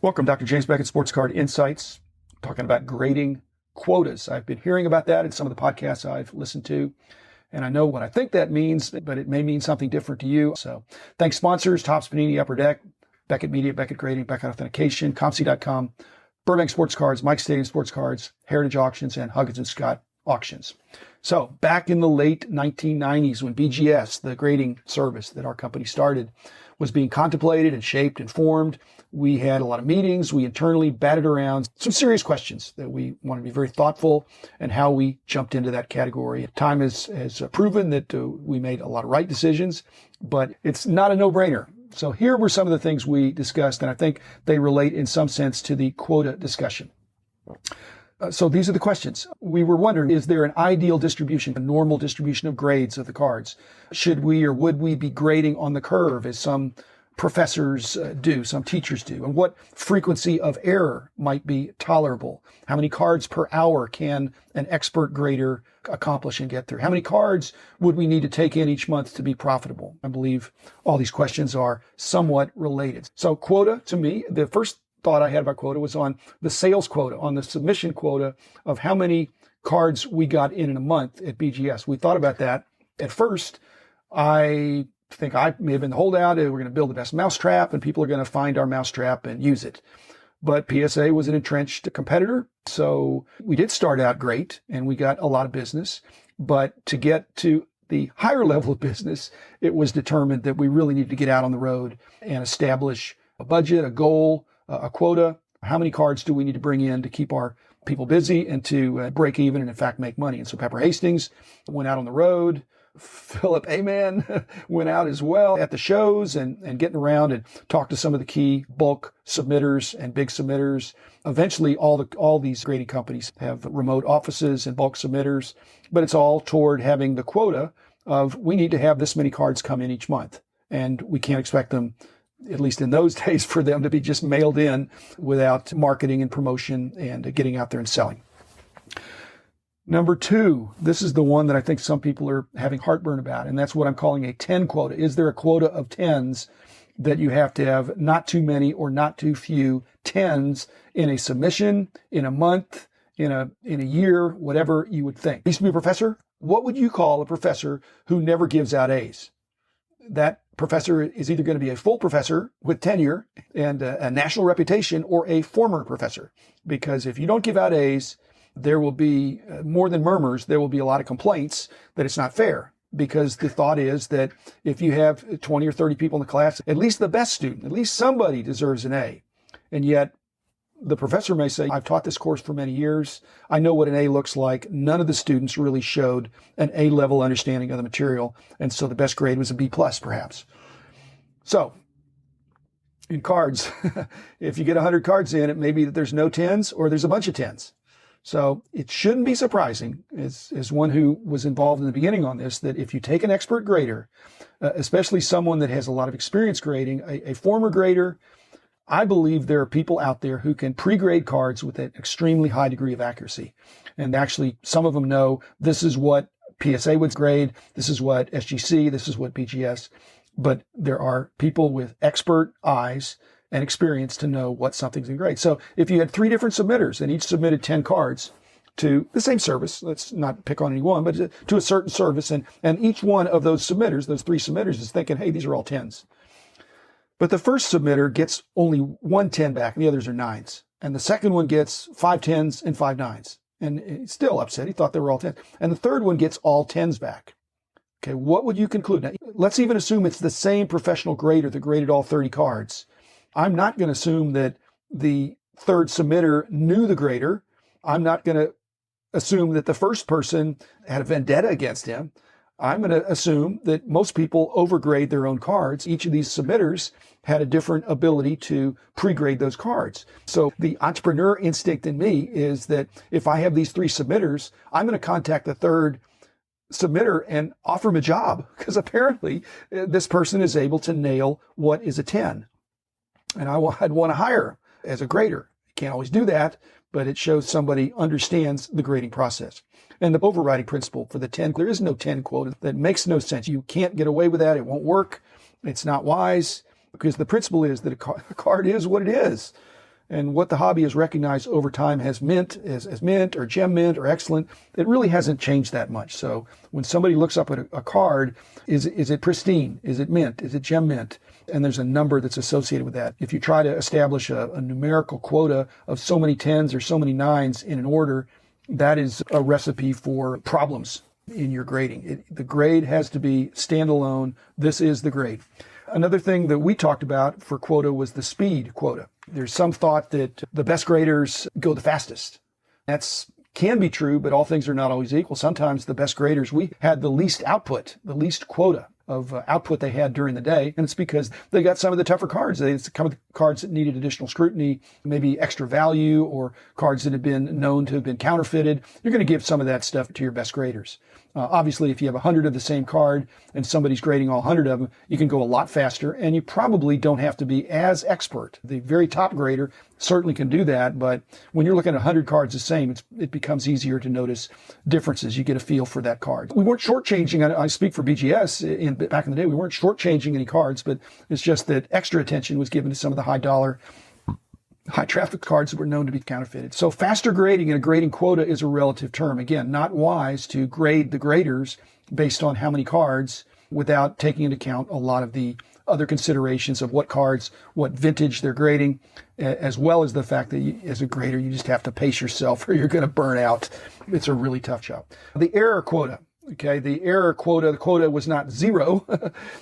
Welcome, Dr. James Beckett, Sports Card Insights, talking about grading quotas. I've been hearing about that in some of the podcasts I've listened to, and I know what I think that means, but it may mean something different to you. So thanks sponsors, Topps Panini, Upper Deck, Beckett Media, Beckett Grading, Beckett Authentication, ComC.com, Burbank Sports Cards, Mike Stadium Sports Cards, Heritage Auctions, and Huggins & Scott Auctions. So back in the late 1990s when BGS, the grading service that our company started, was being contemplated and shaped and formed, we had a lot of meetings. We internally batted around some serious questions that we wanted to be very thoughtful and how we jumped into that category. Time has proven that we made a lot of right decisions, but it's not a no-brainer. So here were some of the things we discussed, and I think they relate in some sense to the quota discussion. So these are the questions. We were wondering, is there an ideal distribution, a normal distribution of grades of the cards? Should we or would we be grading on the curve as some professors do, some teachers do? And what frequency of error might be tolerable? How many cards per hour can an expert grader accomplish and get through? How many cards would we need to take in each month to be profitable? I believe all these questions are somewhat related. So quota, to me, the first thought I had about quota was on the sales quota, on the submission quota of how many cards we got in a month at BGS. We thought about that. At first, I think I may have been the holdout. We're going to build the best mousetrap and people are going to find our mousetrap and use it. But PSA was an entrenched competitor. So we did start out great and we got a lot of business. But to get to the higher level of business, it was determined that we really needed to get out on the road and establish a budget, a goal, a quota. How many cards do we need to bring in to keep our people busy and to break even and in fact make money? And so Pepper Hastings went out on the road. Philip Aman went out as well at the shows and getting around and talked to some of the key bulk submitters and big submitters. Eventually, all these grading companies have remote offices and bulk submitters, but it's all toward having the quota of we need to have this many cards come in each month. And we can't expect them, at least in those days, for them to be just mailed in without marketing and promotion and getting out there and selling. Number two, this is the one that I think some people are having heartburn about, and that's what I'm calling a 10 quota. Is there a quota of 10s that you have to have not too many or not too few 10s in a submission, in a month, in a year, whatever you would think? Used to be a professor. What would you call a professor who never gives out A's? That professor is either going to be a full professor with tenure and a national reputation or a former professor. Because if you don't give out A's, there will be more than murmurs. There will be a lot of complaints that it's not fair, because the thought is that if you have 20 or 30 people in the class, at least the best student, at least somebody deserves an A. And yet the professor may say, I've taught this course for many years. I know what an A looks like. None of the students really showed an A-level understanding of the material. And so the best grade was a B+, perhaps. So in cards, if you get 100 cards in, it may be that there's no 10s or there's a bunch of 10s. So it shouldn't be surprising, as one who was involved in the beginning on this, that if you take an expert grader, especially someone that has a lot of experience grading, a former grader, I believe there are people out there who can pre-grade cards with an extremely high degree of accuracy. And actually, some of them know this is what PSA would grade, this is what SGC, this is what BGS. But there are people with expert eyes and experience to know what something's in grade. So if you had 3 different submitters and each submitted 10 cards to the same service, let's not pick on any one, but to a certain service, and each one of those submitters, those 3 submitters, is thinking, hey, these are all 10s. But the first submitter gets only 1 10 back and the others are 9s. And the second one gets 5 10s and 5 9s. And he's still upset. He thought they were all 10s. And the third one gets all 10s back. Okay, what would you conclude? Now, let's even assume it's the same professional grader that graded all 30 cards. I'm not going to assume that the third submitter knew the grader. I'm not going to assume that the first person had a vendetta against him. I'm going to assume that most people overgrade their own cards. Each of these submitters had a different ability to pre-grade those cards. So the entrepreneur instinct in me is that if I have these 3 submitters, I'm going to contact the third submitter and offer him a job, because apparently this person is able to nail what is a 10. And I'd want to hire as a grader. You can't always do that, but it shows somebody understands the grading process. And the overriding principle for the 10, there is no 10 quota. That makes no sense. You can't get away with that. It won't work. It's not wise, because the principle is that a card is what it is. And what the hobby has recognized over time as mint or gem mint or excellent, it really hasn't changed that much. So when somebody looks up at a card, is it pristine? Is it mint? Is it gem mint? And there's a number that's associated with that. If you try to establish a numerical quota of so many 10s or so many 9s in an order, that is a recipe for problems in your grading. The grade has to be standalone. This is the grade. Another thing that we talked about for quota was the speed quota. There's some thought that the best graders go the fastest. That's can be true, but all things are not always equal. Sometimes the best graders, we had the least output, the least quota of output they had during the day. And it's because they got some of the tougher cards. It's some of the cards that needed additional scrutiny, maybe extra value, or cards that have been known to have been counterfeited. You're going to give some of that stuff to your best graders. Obviously, if you have 100 of the same card and somebody's grading all 100 of them, you can go a lot faster, and you probably don't have to be as expert. The very top grader certainly can do that, but when you're looking at 100 cards the same, it becomes easier to notice differences. You get a feel for that card. We weren't shortchanging, I speak for BGS, back in the day, we weren't shortchanging any cards, but it's just that extra attention was given to some of the high dollar, high traffic cards that were known to be counterfeited. So faster grading and a grading quota is a relative term. Again, not wise to grade the graders based on how many cards without taking into account a lot of the other considerations of what cards, what vintage they're grading, as well as the fact that as a grader, you just have to pace yourself or you're going to burn out. It's a really tough job. The error quota. Okay, the quota was not 0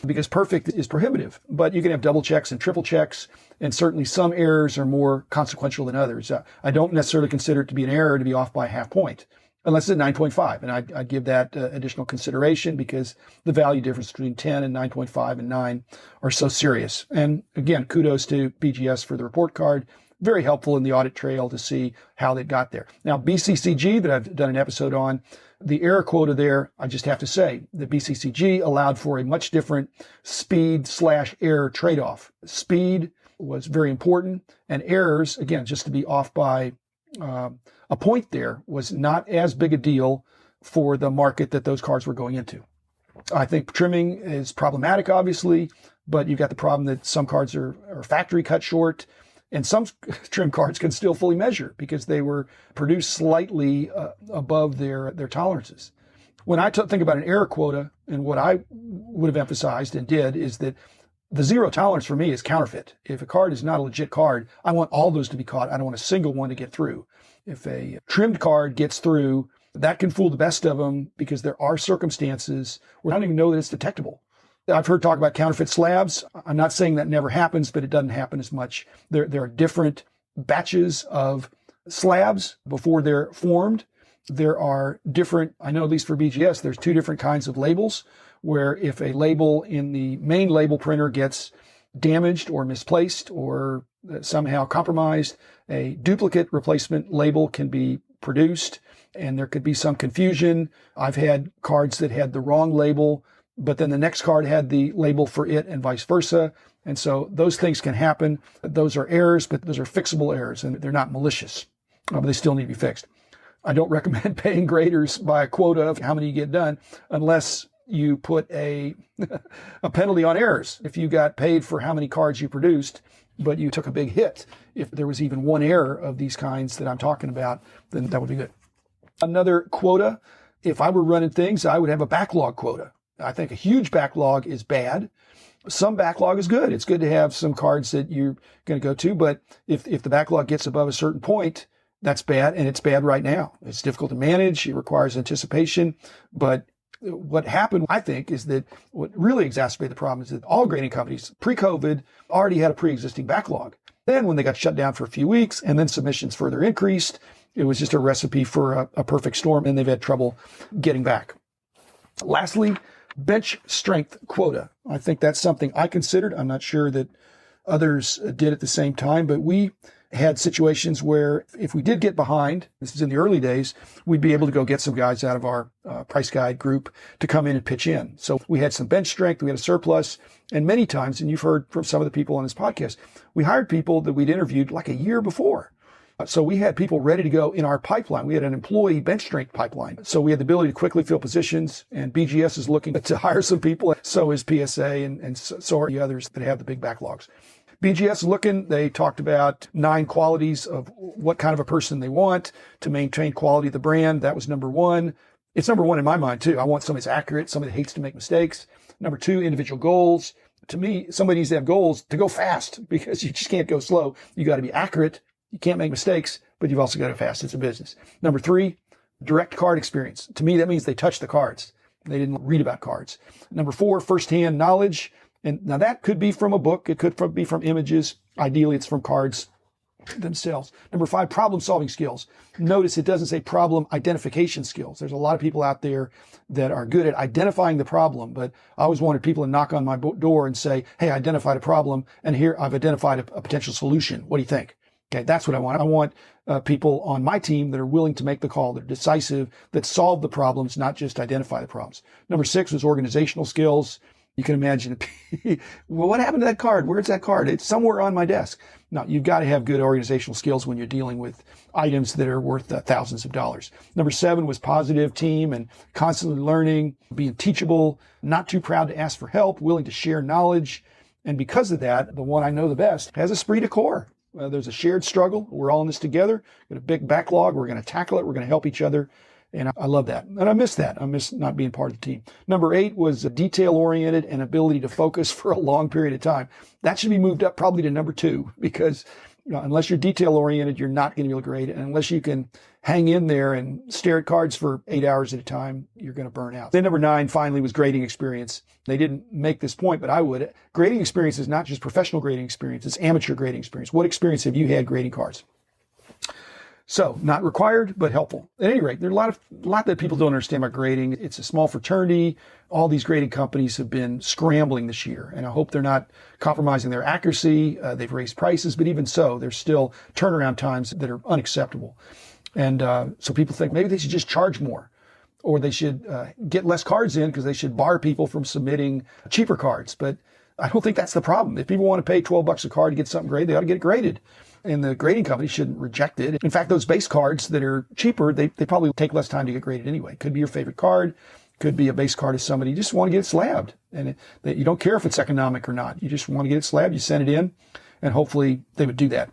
because perfect is prohibitive, but you can have double checks and triple checks, and certainly some errors are more consequential than others. I don't necessarily consider it to be an error to be off by a half point, unless it's at 9.5, and I'd give that additional consideration because the value difference between 10 and 9.5 and 9 are so serious. And again, kudos to BGS for the report card. Very helpful in the audit trail to see how they got there. Now, BCCG, that I've done an episode on, the error quota there, I just have to say, the BCCG allowed for a much different speed/error trade-off. Speed was very important, and errors, again, just to be off by a point there, was not as big a deal for the market that those cards were going into. I think trimming is problematic, obviously, but you've got the problem that some cards are factory cut short, and some trim cards can still fully measure because they were produced slightly above their tolerances. When I think about an error quota, and what I would have emphasized and did is that the 0 tolerance for me is counterfeit. If a card is not a legit card, I want all those to be caught. I don't want a single one to get through. If a trimmed card gets through, that can fool the best of them because there are circumstances where I don't even know that it's detectable. I've heard talk about counterfeit slabs. I'm not saying that never happens, but it doesn't happen as much. There are different batches of slabs before they're formed. There are different, I know at least for BGS, there's 2 different kinds of labels where if a label in the main label printer gets damaged or misplaced or somehow compromised, a duplicate replacement label can be produced and there could be some confusion. I've had cards that had the wrong label, but then the next card had the label for it and vice versa. And so those things can happen. Those are errors, but those are fixable errors and they're not malicious, but they still need to be fixed. I don't recommend paying graders by a quota of how many you get done unless you put a penalty on errors. If you got paid for how many cards you produced, but you took a big hit, if there was even one error of these kinds that I'm talking about, then that would be good. Another quota, if I were running things, I would have a backlog quota. I think a huge backlog is bad. Some backlog is good. It's good to have some cards that you're going to go to, but if the backlog gets above a certain point, that's bad, and it's bad right now. It's difficult to manage. It requires anticipation. But what happened, I think, is that what really exacerbated the problem is that all grading companies pre-COVID already had a pre-existing backlog. Then when they got shut down for a few weeks and then submissions further increased, it was just a recipe for a perfect storm, and they've had trouble getting back. Lastly, bench strength quota. I think that's something I considered. I'm not sure that others did at the same time, but we had situations where if we did get behind, this is in the early days, we'd be able to go get some guys out of our price guide group to come in and pitch in. So we had some bench strength, we had a surplus, and many times, and you've heard from some of the people on this podcast, we hired people that we'd interviewed like a year before. So we had people ready to go in our pipeline. We had an employee bench strength pipeline. So we had the ability to quickly fill positions, and BGS is looking to hire some people. So is PSA, and so are the others that have the big backlogs. BGS looking, they talked about 9 qualities of what kind of a person they want to maintain quality of the brand. That was number 1. It's number 1 in my mind too. I want somebody that's accurate, somebody that hates to make mistakes. Number 2, individual goals. To me, somebody needs to have goals to go fast because you just can't go slow. You got to be accurate. You can't make mistakes, but you've also got to go fast. It's a business. Number 3, direct card experience. To me, that means they touch the cards. They didn't read about cards. Number 4, firsthand knowledge. And now that could be from a book. It could be from images. Ideally, it's from cards themselves. Number 5, problem solving skills. Notice it doesn't say problem identification skills. There's a lot of people out there that are good at identifying the problem, but I always wanted people to knock on my door and say, hey, I identified a problem, and here I've identified a potential solution. What do you think? Okay, that's what I want. I want people on my team that are willing to make the call, that are decisive, that solve the problems, not just identify the problems. Number 6 was organizational skills. You can imagine, well, what happened to that card? Where's that card? It's somewhere on my desk. Now, you've got to have good organizational skills when you're dealing with items that are worth thousands of dollars. Number 7 was positive team and constantly learning, being teachable, not too proud to ask for help, willing to share knowledge. And because of that, the one I know the best has esprit de corps. There's a shared struggle. We're all in this together. Got a big backlog. We're going to tackle it. We're going to help each other. And I love that. And I miss that. I miss not being part of the team. Number 8 was detail-oriented and ability to focus for a long period of time. That should be moved up probably to number 2 because unless you're detail-oriented, you're not going to be able to grade it. And unless you can hang in there and stare at cards for 8 hours at a time, you're going to burn out. Then number 9 finally was grading experience. They didn't make this point, but I would. Grading experience is not just professional grading experience. It's amateur grading experience. What experience have you had grading cards? So not required, but helpful. At any rate, there's a lot that people don't understand about grading. It's a small fraternity. All these grading companies have been scrambling this year, and I hope they're not compromising their accuracy. They've raised prices, but even so, there's still turnaround times that are unacceptable. And so people think maybe they should just charge more, or they should get less cards in because they should bar people from submitting cheaper cards. But I don't think that's the problem. If people want to pay $12 a card to get something graded, they ought to get it graded. And the grading company shouldn't reject it. In fact, those base cards that are cheaper, they probably take less time to get graded anyway. Could be your favorite card. Could be a base card of somebody. You just want to get it slabbed. And you don't care if it's economic or not. You just want to get it slabbed. You send it in, and hopefully they would do that.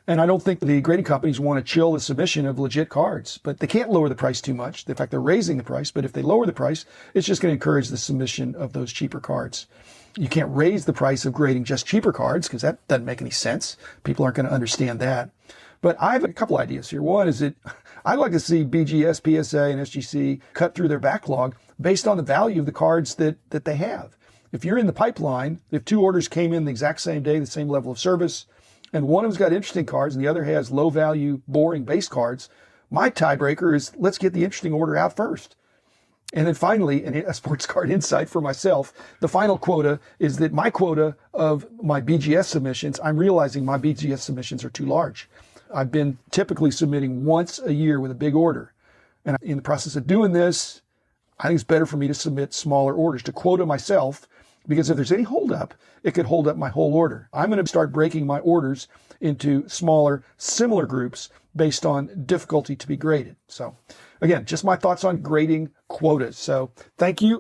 And I don't think the grading companies want to chill the submission of legit cards, but they can't lower the price too much. In fact, they're raising the price, but if they lower the price, it's just going to encourage the submission of those cheaper cards. You can't raise the price of grading just cheaper cards because that doesn't make any sense. People aren't going to understand that. But I have a couple ideas here. One is that I'd like to see BGS, PSA, and SGC cut through their backlog based on the value of the cards that they have. If you're in the pipeline, if 2 orders came in the exact same day, the same level of service, and one of them's got interesting cards and the other has low value, boring base cards, my tiebreaker is let's get the interesting order out first. And then finally, and a sports card insight for myself, the final quota is that my quota of my BGS submissions, I'm realizing my BGS submissions are too large. I've been typically submitting once a year with a big order. And in the process of doing this, I think it's better for me to submit smaller orders, to quota myself, because if there's any holdup, it could hold up my whole order. I'm going to start breaking my orders into smaller, similar groups based on difficulty to be graded. So again, just my thoughts on grading quotas. So thank you.